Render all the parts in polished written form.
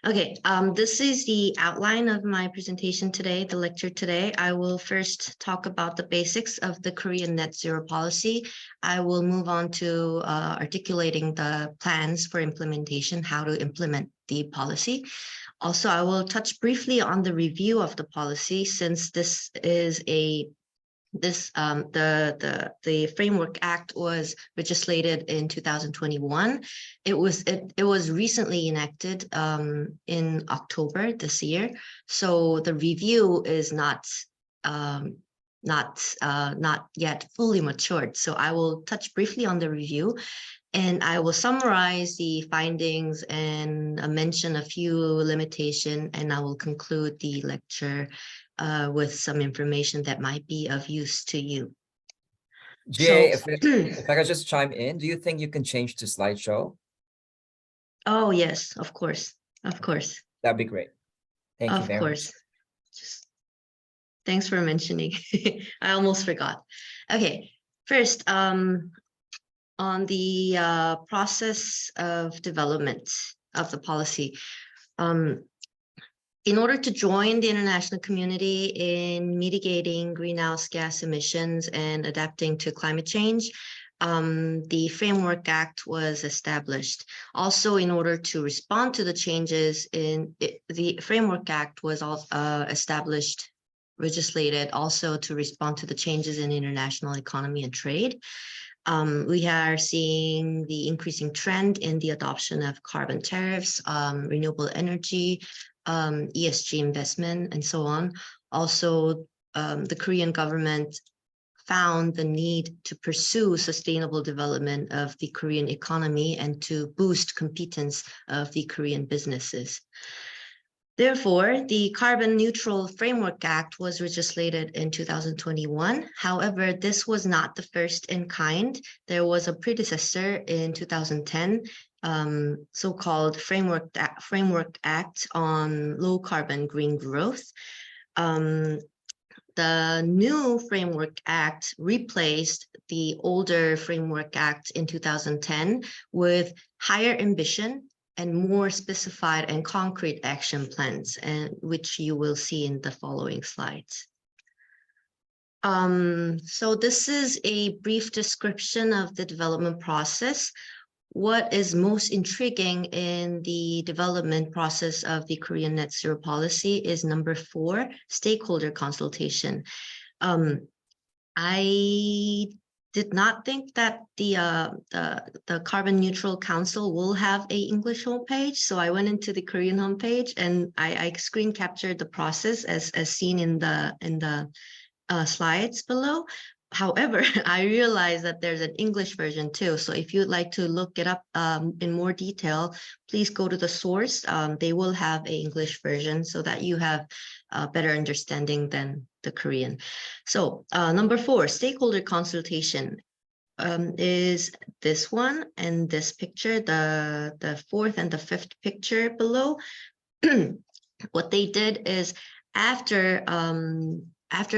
Okay, this is the outline of my presentation today, the lecture today. I will first talk about the basics of the Korean net zero policy. I will move on to articulating the plans for implementation, how to implement the policy. Also, I will touch briefly on the review of the policy, since this is the Framework Act was legislated in 2021. It was recently enacted in October this year. So the review is not yet fully matured. So I will touch briefly on the review, and I will summarize the findings and mention a few limitations, and I will conclude the lecture with some information that might be of use to you. Jihei, So, if I could just chime in, do you think you can change to slideshow? oh yes, of course, of course. That'd be great. Thank you very much. Just thanks for mentioning. I almost forgot. Okay, first, on the process of development of the policy. In order to join the international community in mitigating greenhouse gas emissions and adapting to climate change, the Framework Act was established. Also, in order to respond to the changes the Framework Act was established, legislated also to respond to the changes in international economy and trade. We are seeing the increasing trend in the adoption of carbon tariffs, renewable energy, ESG investment, and so on. Also, the Korean government found the need to pursue sustainable development of the Korean economy and to boost competence of the Korean businesses. Therefore, the Carbon Neutral Framework Act was legislated in 2021. However, this was not the first in kind. There was a predecessor in 2010, so-called Framework Act on Low Carbon Green Growth. The new Framework Act replaced the older Framework Act in 2010 with higher ambition and more specified and concrete action plans, and which you will see in the following slides. So this is a brief description of the development process. What is most intriguing in the development process of the Korean net zero policy is number 4, stakeholder consultation. I did not think that the Carbon Neutral Council will have a English homepage, so I went into the Korean homepage and I screen captured the process as seen in the slides below. However, I realized that there's an English version too. So if you'd like to look it up in more detail, please go to the source. They will have an English version so that you have a better understanding than the Korean. So number 4, stakeholder consultation is this one and this picture, the 4th and the 5th picture below. What they did is after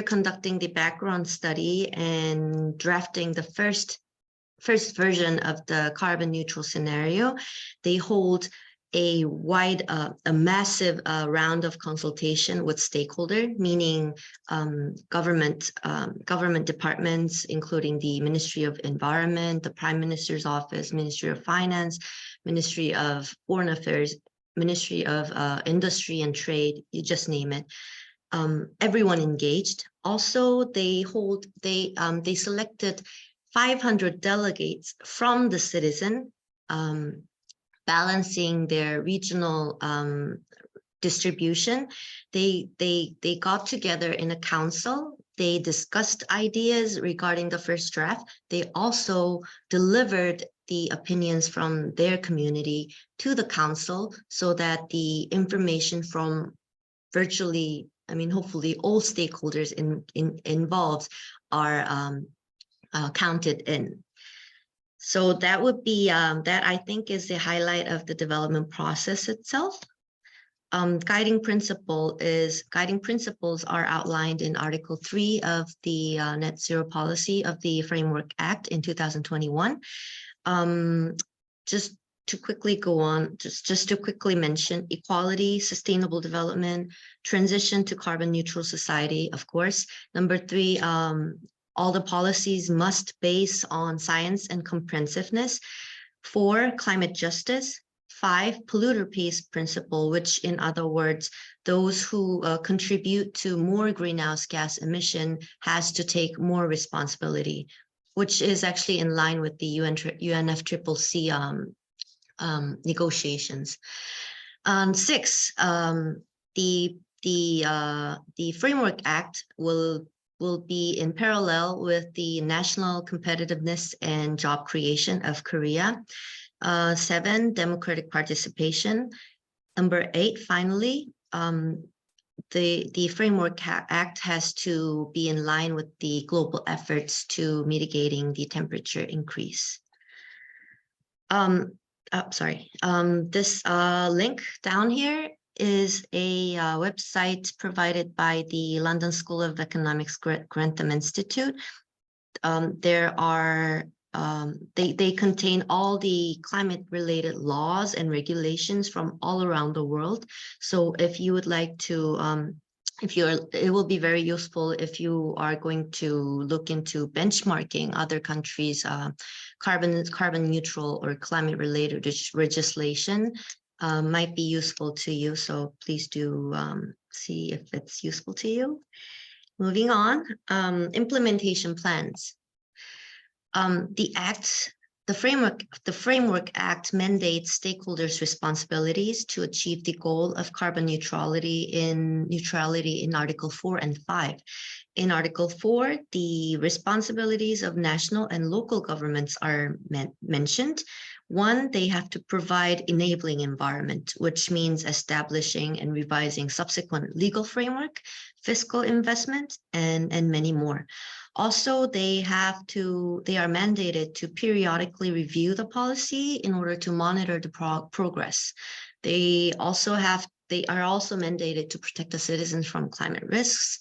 conducting the background study and drafting the first version of the carbon neutral scenario, they hold a massive round of consultation with stakeholder, meaning government departments, including the Ministry of Environment, the Prime Minister's Office, Ministry of Finance, Ministry of Foreign Affairs, Ministry of Industry and Trade, you just name it. Everyone engaged. Also, they selected 500 delegates from the citizen, balancing their regional distribution. They got together in a council. They discussed ideas regarding the first draft. They also delivered the opinions from their community to the council so that the information from virtually, hopefully all stakeholders involved are counted in. So that would be, that I think is the highlight of the development process itself. Guiding principles are outlined in Article 3 of the Net Zero Policy of the Framework Act in 2021. Just to quickly go on, just to quickly mention equality, sustainable development, transition to carbon neutral society, of course. Number 3, all the policies must base on science and comprehensiveness. 4, climate justice. 5, polluter pays principle, which in other words, those who contribute to more greenhouse gas emission has to take more responsibility, which is actually in line with the UNFCCC negotiations. 6, the Framework Act will be in parallel with the national competitiveness and job creation of Korea. 7, democratic participation. Number 8, finally, the Framework Act has to be in line with the global efforts to mitigating the temperature increase. This link down here is a website provided by the London School of Economics Grantham Institute. They contain all the climate-related laws and regulations from all around the world. So if you would like to, it will be very useful if you are going to look into benchmarking other countries' carbon neutral or climate-related legislation. Might be useful to you. So please do see if it's useful to you. Moving on, implementation plans. The Framework Act mandates stakeholders' responsibilities to achieve the goal of carbon neutrality in Article 4 and 5. In Article 4, the responsibilities of national and local governments are mentioned. 1, they have to provide enabling environment, which means establishing and revising subsequent legal framework, fiscal investment, and many more. Also, they are mandated to periodically review the policy in order to monitor the progress. They are also mandated to protect the citizens from climate risks,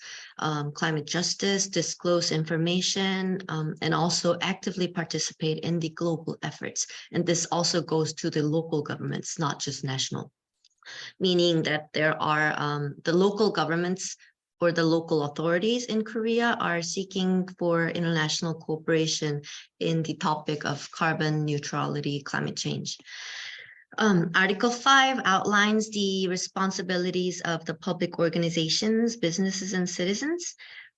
climate justice, disclose information, and also actively participate in the global efforts. And this also goes to the local governments, not just national, meaning that there are the local governments or the local authorities in Korea are seeking for international cooperation in the topic of carbon neutrality, climate change. Article 5 outlines the responsibilities of the public organizations, businesses, and citizens.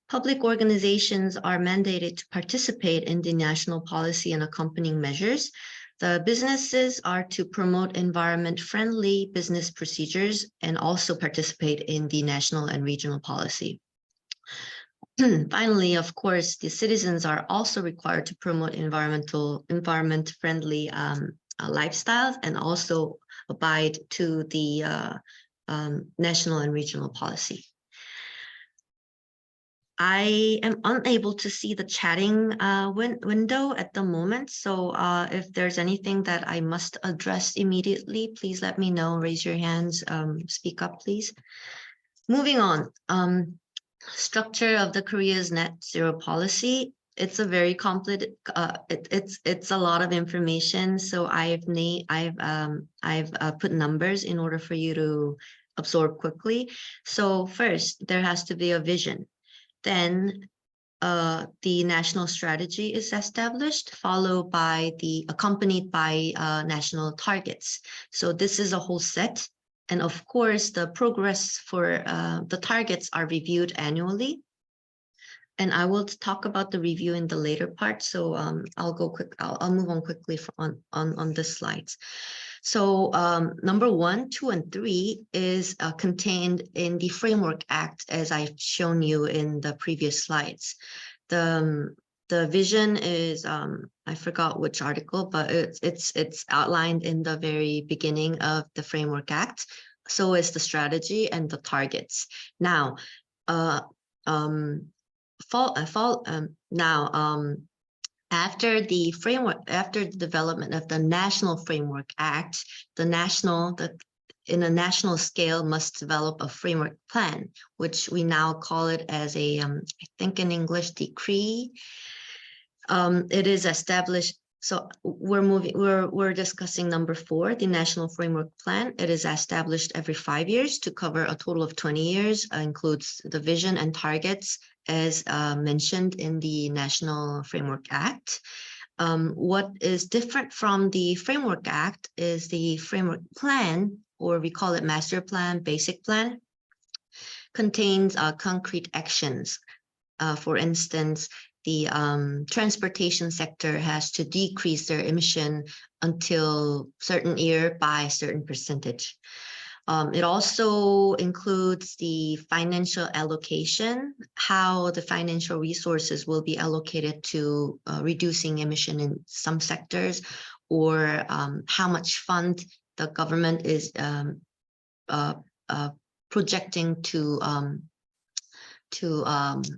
Public organizations are mandated to participate in the national policy and accompanying measures. The businesses are to promote environment-friendly business procedures and also participate in the national and regional policy. Finally, of course, the citizens are also required to promote environment-friendly lifestyles and also abide to the national and regional policy. I am unable to see the chatting window at the moment. So if there's anything that I must address immediately, please let me know, raise your hands, speak up, please. Moving on, structure of the Korea's net zero policy. It's a very complex, it's a lot of information. So I've put numbers in order for you to absorb quickly. So first, there has to be a vision. Then the national strategy is established, accompanied by national targets. So this is a whole set. And of course, the progress for the targets are reviewed annually. And I will talk about the review in the later part. So I'll move on quickly on the slides. So number 1, 2, and 3 is contained in the Framework Act, as I've shown you in the previous slides. The vision is, I forgot which article, but it's outlined in the very beginning of the Framework Act. So is the strategy and the targets. Now, after the development of the National Framework Act, in a national scale must develop a framework plan, which we now call it as a, I think in English, decree. It is established. So we're discussing number 4, the National Framework Plan. It is established every 5 years to cover a total of 20 years, includes the vision and targets as mentioned in the National Framework Act. What is different from the Framework Act is the Framework Plan, or we call it Master Plan, Basic Plan, contains concrete actions. For instance, the transportation sector has to decrease their emission until certain year by certain percentage. It also includes the financial allocation, how the financial resources will be allocated to reducing emission in some sectors, or how much fund the government is projecting to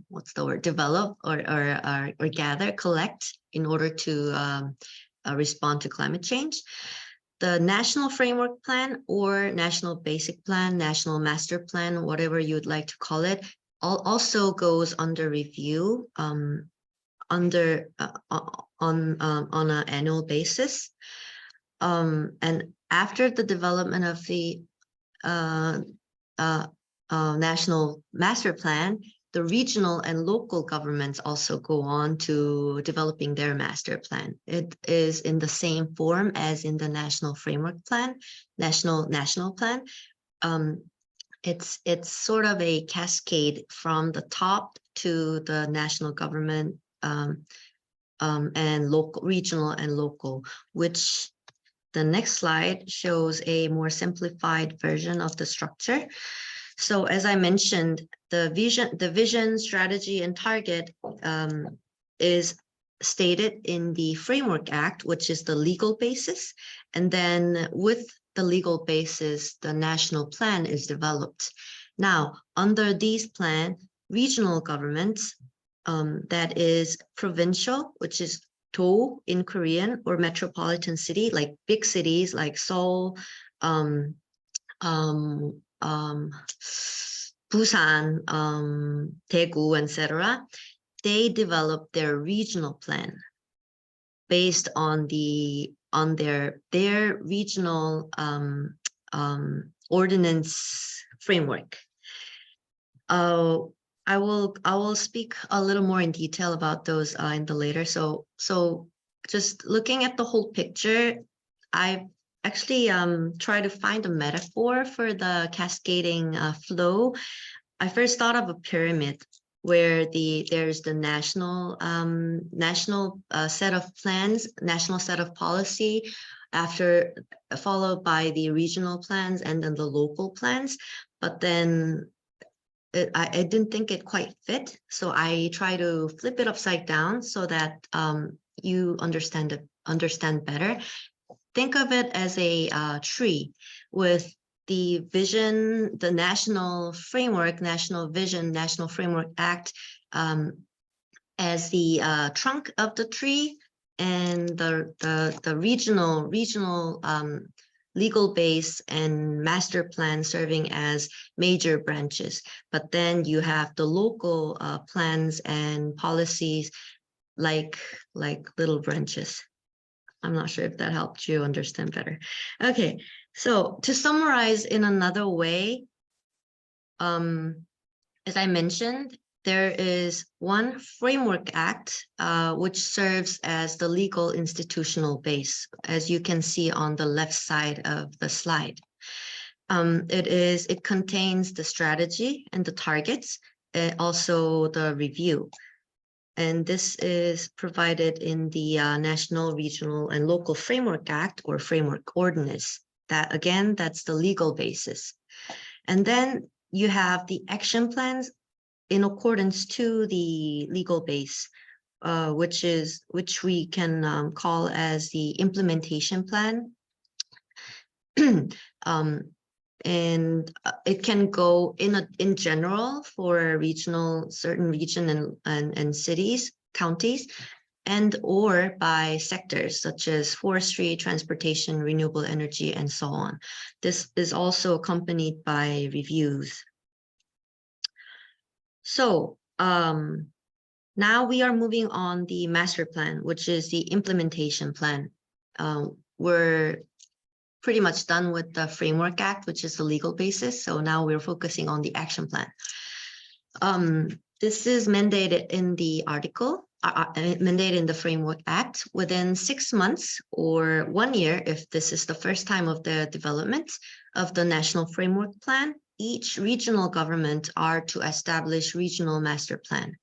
what's the word, develop or gather, collect in order to respond to climate change. The National Framework Plan or National Basic Plan, National Master Plan, whatever you'd like to call it, also goes under review on an annual basis. And after the development of the National Master Plan, the regional and local governments also go on to developing their master plan. It is in the same form as in the National Framework Plan, National Plan. It's sort of a cascade from the top to the national government and local, regional and local, which the next slide shows a more simplified version of the structure. So as I mentioned, the vision, strategy, and target is stated in the Framework Act, which is the legal basis. And then with the legal basis, the national plan is developed. Now, under these plans, regional governments, that is provincial, which is do in Korean, or metropolitan city, like big cities like Seoul, Busan, Daegu, etc. They develop their regional plan based on their regional ordinance framework. I will speak a little more in detail about those in the later. So just looking at the whole picture, I've actually try to find a metaphor for the cascading flow. I first thought of a pyramid where there's the national set of plans, national set of policy, followed by the regional plans and then the local plans. But then I didn't think it quite fit, so I try to flip it upside down so that you understand better. Think of it as a tree with the vision, the national framework, national vision, National Framework Act as the trunk of the tree, and the regional legal base and master plan serving as major branches. But then you have the local plans and policies like little branches. I'm not sure if that helped you understand better. Okay, so to summarize in another way, as I mentioned, there is one Framework Act, which serves as the legal institutional base, as you can see on the left side of the slide. It contains the strategy and the targets, also the review. And this is provided in the National, Regional, and Local Framework Act, or Framework Ordinance. That, again, that's the legal basis. And then you have the action plans in accordance to the legal base, which we can call as the implementation plan. And it can go in general for certain region and cities, counties, and or by sectors such as forestry, transportation, renewable energy, and so on. This is also accompanied by reviews. So Now we are moving on the master plan, which is the implementation plan. We're pretty much done with the Framework Act, which is the legal basis. So now we're focusing on the action plan. This is mandated in the article, mandated in the Framework Act. Within 6 months or 1 year, if this is the first time of the development of the National Framework Plan, each regional government are to establish regional master plan.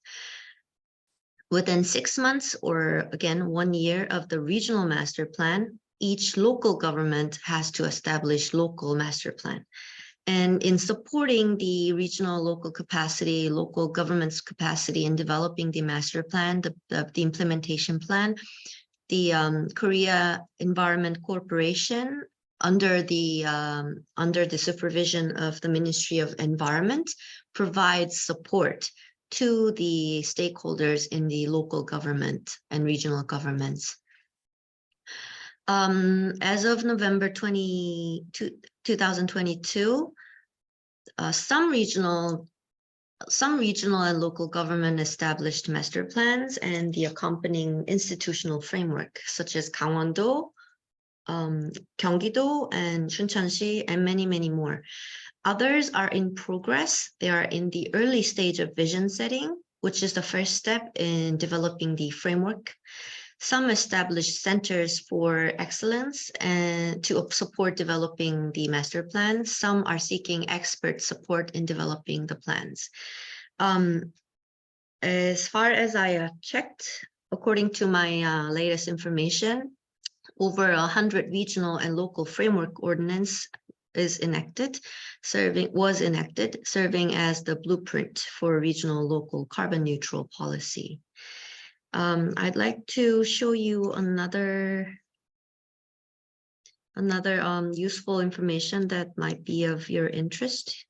Within 6 months or again 1 year of the regional master plan, each local government has to establish local master plan. And in supporting the regional local capacity, local government's capacity in developing the master plan, the implementation plan, the Korea Environment Corporation, under the supervision of the Ministry of Environment, provides support to the stakeholders in the local government and regional governments. As of November 2022, some regional and local government established master plans and the accompanying institutional framework, such as Gangwon-do, Gyeonggi-do, and Chuncheon-si, and many, many more. Others are in progress. They are in the early stage of vision setting, which is the first step in developing the framework. Some established centers for excellence and to support developing the master plan. Some are seeking expert support in developing the plans. As far as I checked, according to my latest information, over 100 regional and local framework ordinance was enacted, serving as the blueprint for regional local carbon neutral policy. I'd like to show you another useful information that might be of your interest.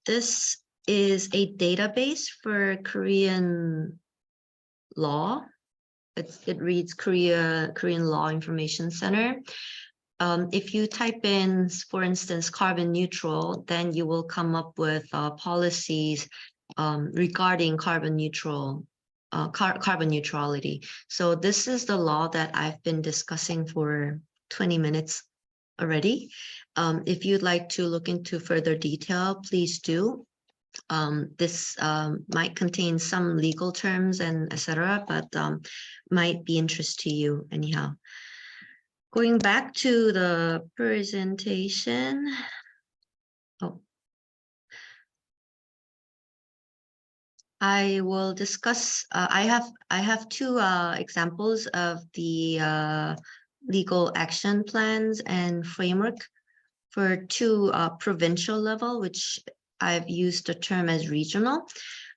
This is a database for Korean law. It reads Korean Law Information Center. If you type in, for instance, carbon neutral, then you will come up with policies regarding carbon neutrality. So this is the law that I've been discussing for 20 minutes already. If you'd like to look into further detail, please do. This might contain some legal terms and etc., but might be interest to you anyhow. Going back to the presentation. I will discuss, I have two examples of the legal action plans and framework for two provincial level, which I've used the term as regional.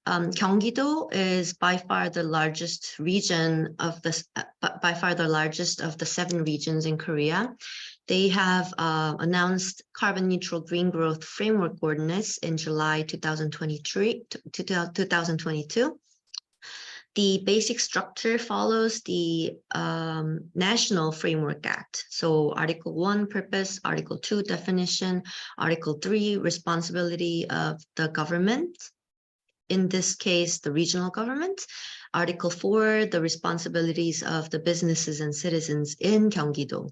Gyeonggi-do is by far the largest region of the 7 regions in Korea. They have announced carbon neutral green growth framework ordinance in July 2022. The basic structure follows the National Framework Act. So Article 1, purpose, Article 2, definition, Article 3, responsibility of the government. In this case, the regional government. Article 4, the responsibilities of the businesses and citizens in Gyeonggi-do.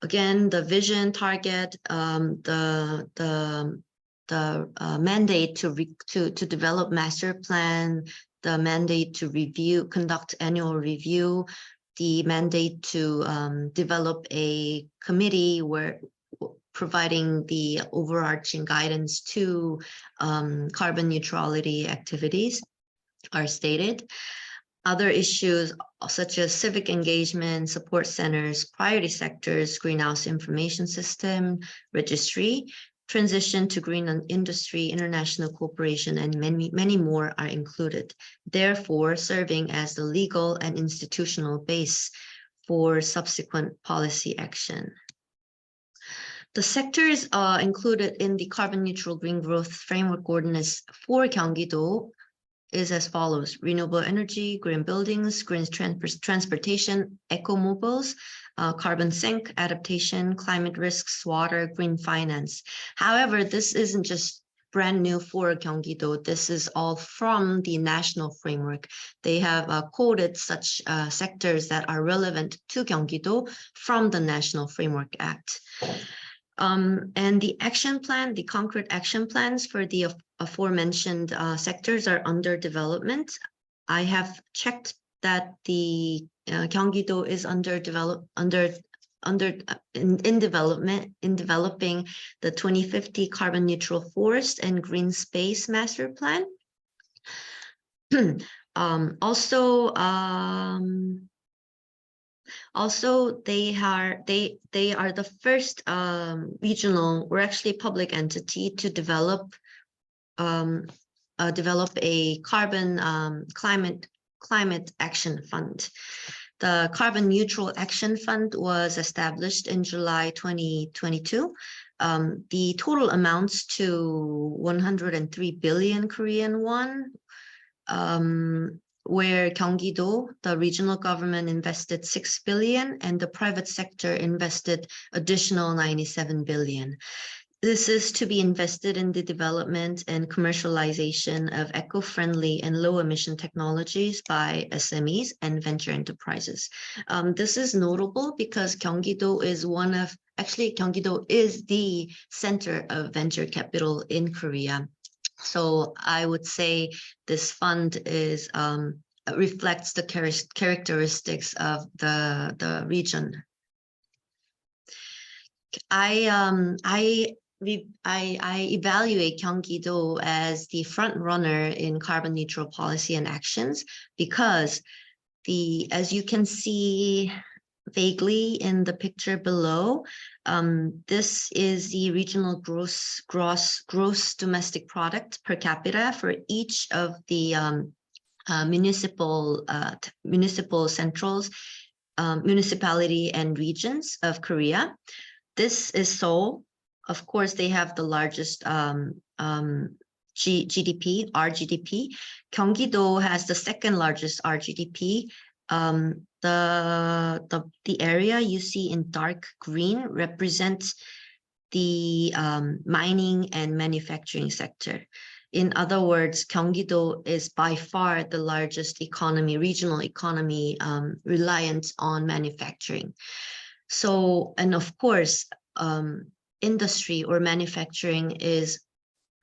Again, the vision, target, the mandate to develop master plan, the mandate to conduct annual review, the mandate to develop a committee where providing the overarching guidance to carbon neutrality activities are stated. Other issues such as civic engagement, support centers, priority sectors, greenhouse information system, registry, transition to green industry, international cooperation, and many more are included, therefore serving as the legal and institutional base for subsequent policy action. The sectors included in the carbon neutral green growth framework ordinance for Gyeonggi-do is as follows: renewable energy, green buildings, green transportation, eco-mobiles, carbon sink, adaptation, climate risks, water, green finance. However, this isn't just brand new for Gyeonggi-do. This is all from the national framework. They have quoted such sectors that are relevant to Gyeonggi-do from the National Framework Act. And the action plan, the concrete action plans for the aforementioned sectors are under development. I have checked that the Gyeonggi-do is in developing the 2050 carbon neutral forest and green space master plan. Also, they are the first regional or actually public entity to develop a carbon climate action fund. The Carbon Neutral Action Fund was established in July 2022. The total amounts to 103 billion Korean won, where Gyeonggi-do, the regional government, invested 6 billion and the private sector invested additional 97 billion. This is to be invested in the development and commercialization of eco-friendly and low-emission technologies by SMEs and venture enterprises. This is notable because Gyeonggi-do is Gyeonggi-do is the center of venture capital in Korea. So I would say this fund is reflects the characteristics of the region. I evaluate Gyeonggi-do as the front runner in carbon neutral policy and actions because as you can see vaguely in the picture below, this is the regional gross domestic product per capita for each of the municipal centrals, municipality and regions of Korea. This is Seoul. Of course, they have the largest GDP, RGDP. Gyeonggi-do has the second largest RGDP. The area you see in dark green represents the mining and manufacturing sector. In other words, Gyeonggi-do is by far the largest regional economy reliant on manufacturing. So, and of course, industry or manufacturing is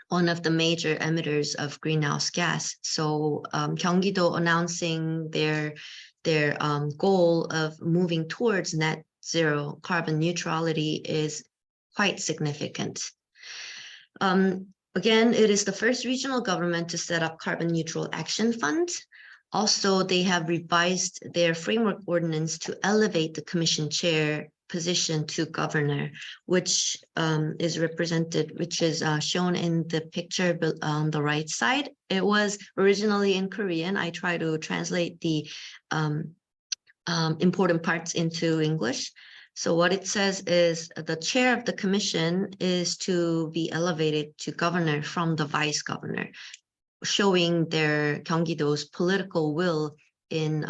one of the major emitters of greenhouse gas. So Gyeonggi-do announcing their goal of moving towards net zero carbon neutrality is quite significant. Again, it is the first regional government to set up carbon neutral action fund. Also, they have revised their framework ordinance to elevate the commission chair position to governor, which is shown in the picture on the right side. It was originally in Korean. I try to translate the important parts into English. So what it says is the chair of the commission is to be elevated to governor from the vice governor, showing their Gyeonggi-do's political will in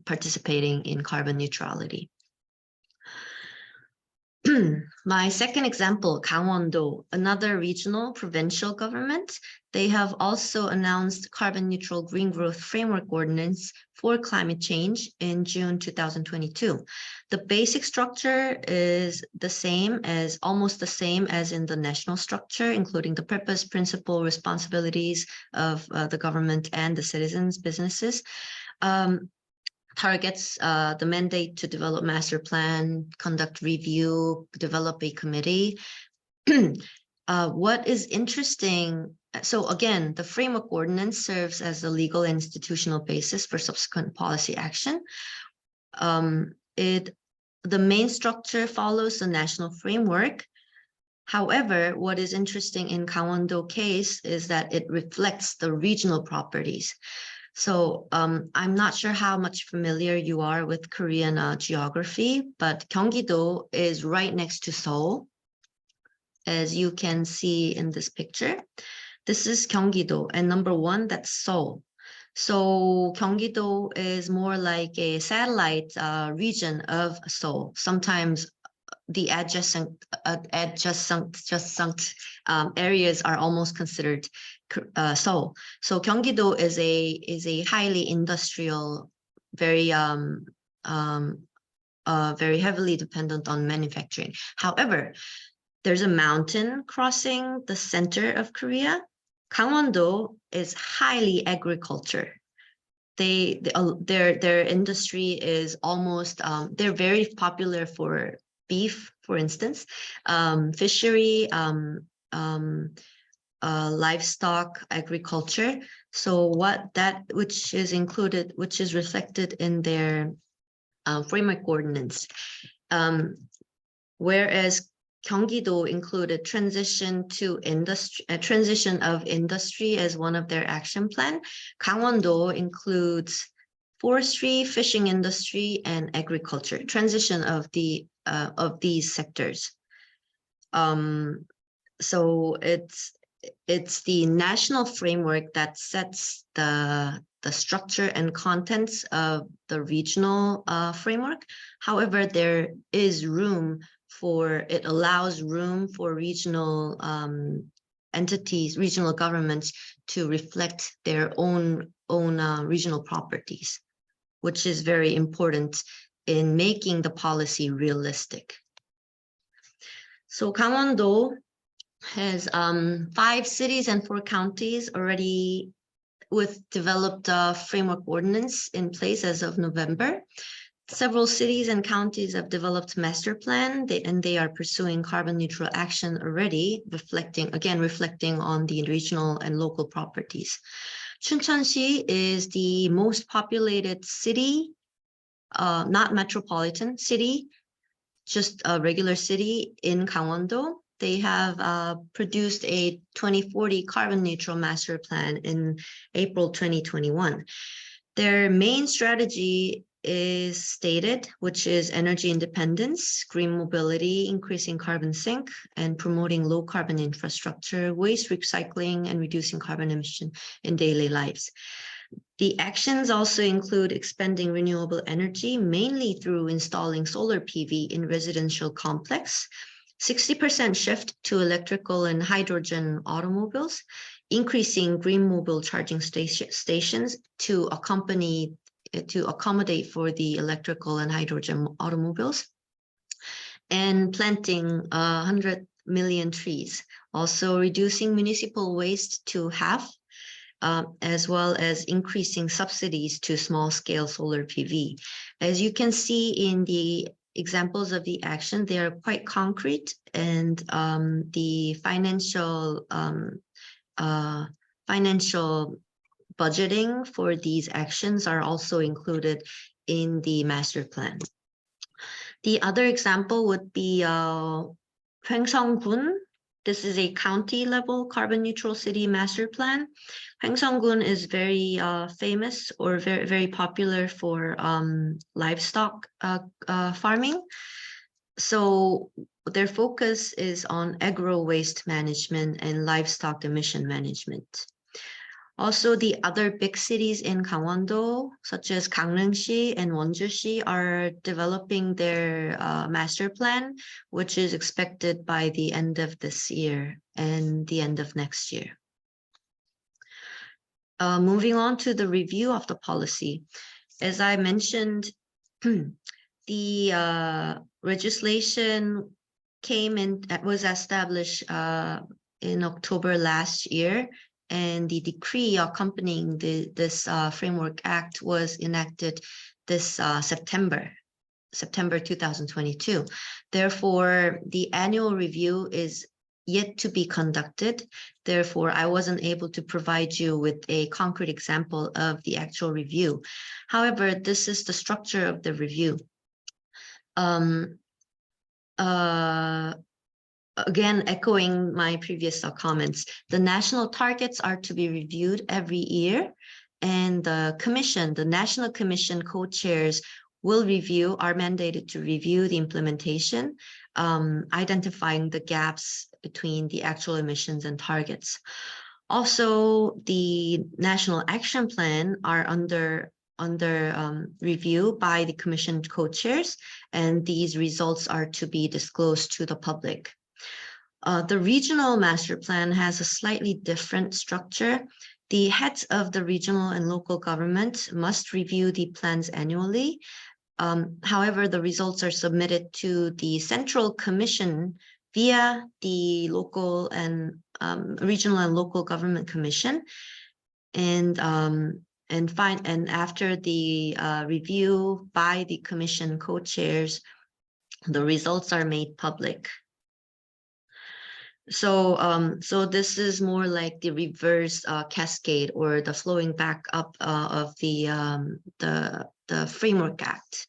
participating in carbon neutrality. My second example, Gangwon-do, another regional provincial government. They have also announced carbon neutral green growth framework ordinance for climate change in June 2022. The basic structure is almost the same as in the national structure, including the purpose, principle, responsibilities of the government and the citizens, businesses. Targets the mandate to develop master plan, conduct review, develop a committee. What is interesting, so again, the framework ordinance serves as the legal and institutional basis for subsequent policy action. The main structure follows the national framework. However, what is interesting in Gangwon-do case is that it reflects the regional properties. So I'm not sure how much familiar you are with Korean geography, but Gyeonggi-do is right next to Seoul, as you can see in this picture. This is Gyeonggi-do, and number one, that's Seoul. So Gyeonggi-do is more like a satellite region of Seoul. Sometimes the adjacent areas are almost considered Seoul. So Gyeonggi-do is a highly industrial, very very heavily dependent on manufacturing. However, there's a mountain crossing the center of Korea. Gangwon-do is highly agriculture. Their industry is almost they're very popular for beef, for instance, fishery, livestock, agriculture. So which is reflected in their framework ordinance. Whereas Gyeonggi-do included transition of industry as one of their action plan. Gangwon-do includes forestry, fishing industry, and agriculture. Transition of these sectors. So it's the national framework that sets the structure and contents of the regional framework. However, there is room it allows room for regional entities, regional governments to reflect their own regional properties, which is very important in making the policy realistic. So Gangwon-do has 5 cities and 4 counties already with developed framework ordinance in place as of November. Several cities and counties have developed master plan, and they are pursuing carbon neutral action already, reflecting on the regional and local properties. Chuncheon-si is the most populated city, not metropolitan city, just a regular city in Gangwon-do. They have produced a 2040 carbon neutral master plan in April 2021. Their main strategy is stated, which is energy independence, green mobility, increasing carbon sink, and promoting low carbon infrastructure, waste recycling, and reducing carbon emission in daily lives. The actions also include expanding renewable energy, mainly through installing solar PV in residential complex, 60% shift to electrical and hydrogen automobiles, increasing green mobile charging stations to accommodate for the electrical and hydrogen automobiles, and planting 100 million trees, also reducing municipal waste to half, as well as increasing subsidies to small-scale solar PV. As you can see in the examples of the action, they are quite concrete, and the financial budgeting for these actions are also included in the master plan. The other example would be Hwangseong-gun. This is a county level carbon neutral city master plan. Hwangseong-gun is very famous or very, very popular for livestock farming. So their focus is on agro waste management and livestock emission management. Also, the other big cities in Gangwon-do, such as Gangneung-si and Wonju-si, are developing their master plan, which is expected by the end of this year and the end of next year. Moving on to the review of the policy. As I mentioned, the legislation was established in October last year, and the decree accompanying this Framework Act was enacted this September 2022. Therefore, the annual review is yet to be conducted. Therefore, I wasn't able to provide you with a concrete example of the actual review. However, this is the structure of the review. Again, echoing my previous comments, the national targets are to be reviewed every year, and the National Commission co-chairs are mandated to review the implementation, identifying the gaps between the actual emissions and targets. Also, the National Action Plan are under review by the Commission co-chairs, and these results are to be disclosed to the public. The regional master plan has a slightly different structure. The heads of the regional and local government must review the plans annually. However, the results are submitted to the Central Commission via the local and regional and local government commission, and after the review by the commission co-chairs, the results are made public. So this is more like the reverse cascade, or the flowing back up of the Framework Act.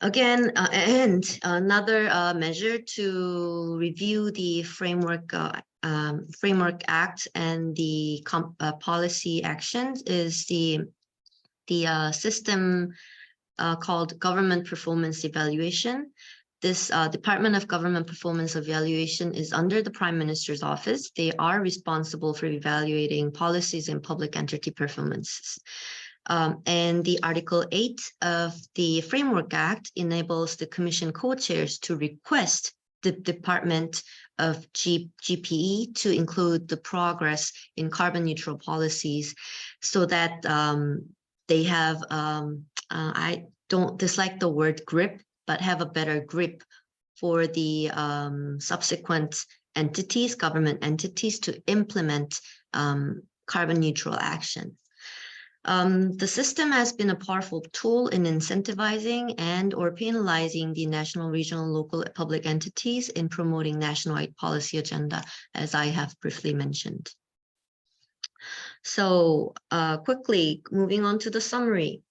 Again, and another measure to review the Framework Act and the policy actions is the system called Government Performance Evaluation. This Department of Government Performance Evaluation is under the Prime Minister's office. They are responsible for evaluating policies and public entity performances. And the Article 8 of the Framework Act enables the Commission co-chairs to request the Department of GPE to include the progress in carbon neutral policies, so that they have, I don't dislike the word grip, but have a better grip for the subsequent entities, government entities, to implement carbon neutral action. The system has been a powerful tool in incentivizing and or penalizing the national, regional, local public entities in promoting nationwide policy agenda, as I have briefly mentioned. So quickly moving on to the summary.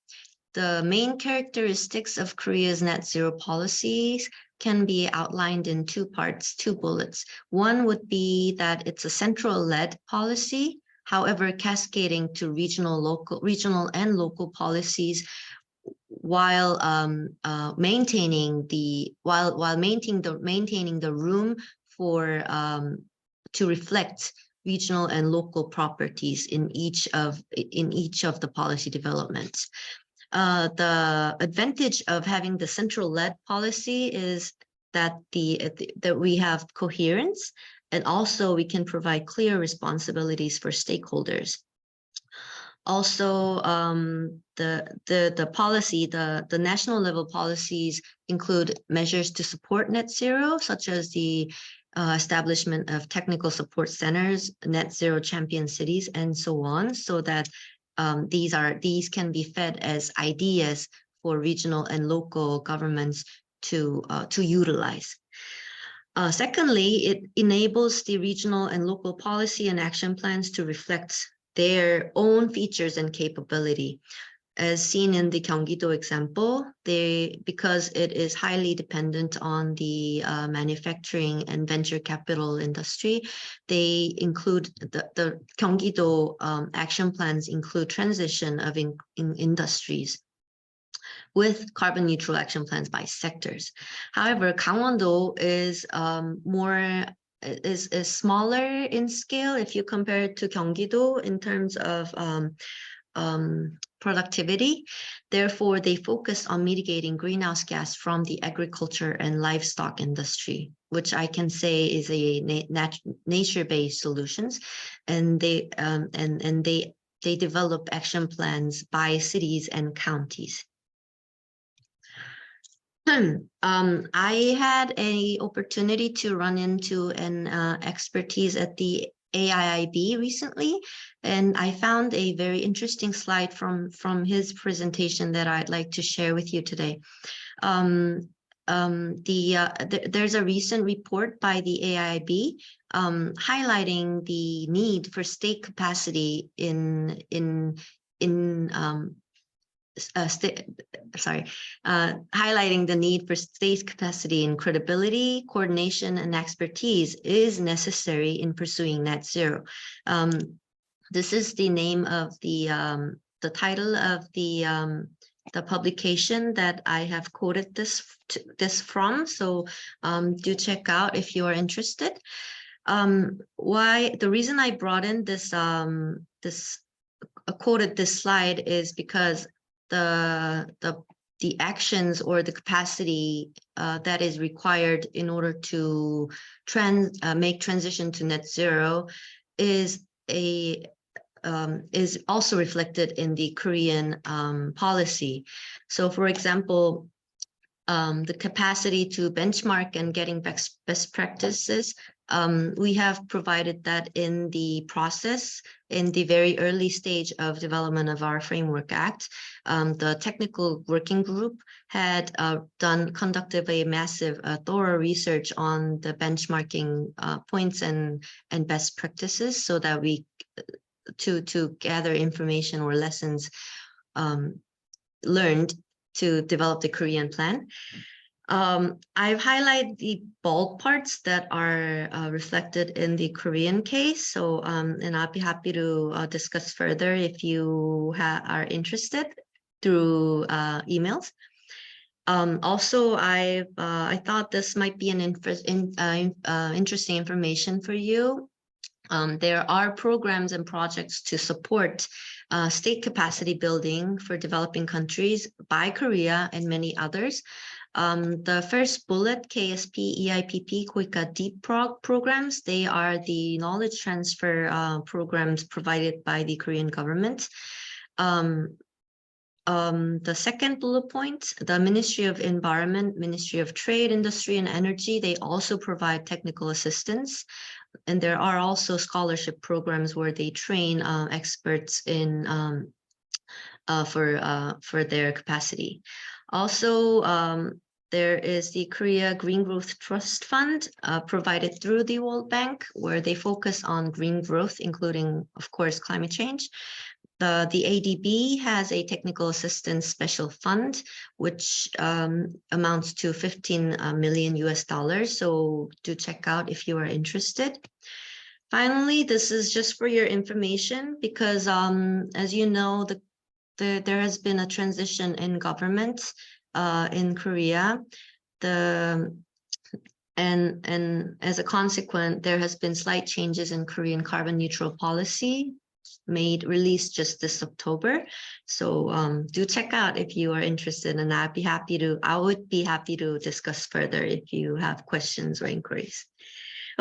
The main characteristics of Korea's net zero policies can be outlined in two parts, two bullets. One would be that it's a central-led policy, however, cascading to regional and local policies, while maintaining the room for to reflect regional and local properties in each of the policy developments. The advantage of having the central-led policy is that that we have coherence, and also we can provide clear responsibilities for stakeholders. Also, the national level policies include measures to support net zero, such as the establishment of technical support centers, net zero champion cities, and so on, so that these can be fed as ideas for regional and local governments to utilize. Secondly, it enables the regional and local policy and action plans to reflect their own features and capability. As seen in the Gyeonggi-do example, because it is highly dependent on the manufacturing and venture capital industry, they include the Gyeonggi-do action plans include transition of industries with carbon neutral action plans by sectors. However, Gangwon-do is smaller in scale if you compare it to Gyeonggi-do in terms of productivity. Therefore, they focus on mitigating greenhouse gas from the agriculture and livestock industry, which I can say is a nature-based solutions, and they develop action plans by cities and counties. I had an opportunity to run into an expertise at the AIIB recently, and I found a very interesting slide from his presentation that I'd like to share with you today. There's a recent report by the AIIB highlighting the need for state capacity highlighting the need for state capacity and credibility, coordination, and expertise is necessary in pursuing net zero. This is the name of the title of the publication that I have quoted this from. So do check out if you are interested. Why the reason I brought in this quoted this slide is because the actions or the capacity that is required in order to make transition to net zero is also reflected in the Korean policy. So, for example, the capacity to benchmark and getting best practices, we have provided that in the process, in the very early stage of development of our Framework Act. The technical working group had conducted a massive thorough research on the benchmarking points and best practices, so that we to gather information or lessons learned to develop the Korean plan. I've highlighted the bold parts that are reflected in the Korean case. So, and I'll be happy to discuss further if you are interested through emails. Also, I thought this might be an interesting information for you. There are programs and projects to support state capacity building for developing countries by Korea and many others. The first bullet, KSP, EIPP, KOICA Deep programs, they are the knowledge transfer programs provided by the Korean government. The second bullet point, the Ministry of Environment, Ministry of Trade, Industry, and Energy, they also provide technical assistance. And there are also scholarship programs where they train experts in for their capacity. Also, there is the Korea Green Growth Trust Fund provided through the World Bank, where they focus on green growth, including, of course, climate change. The ADB has a technical assistance special fund, which amounts to 15 million US dollars. So do check out if you are interested. Finally, this is just for your information because, as you know, there has been a transition in government in Korea. And as a consequence, there has been slight changes in Korean carbon neutral policy released just this October. So do check out if you are interested, and I would be happy to discuss further if you have questions or inquiries.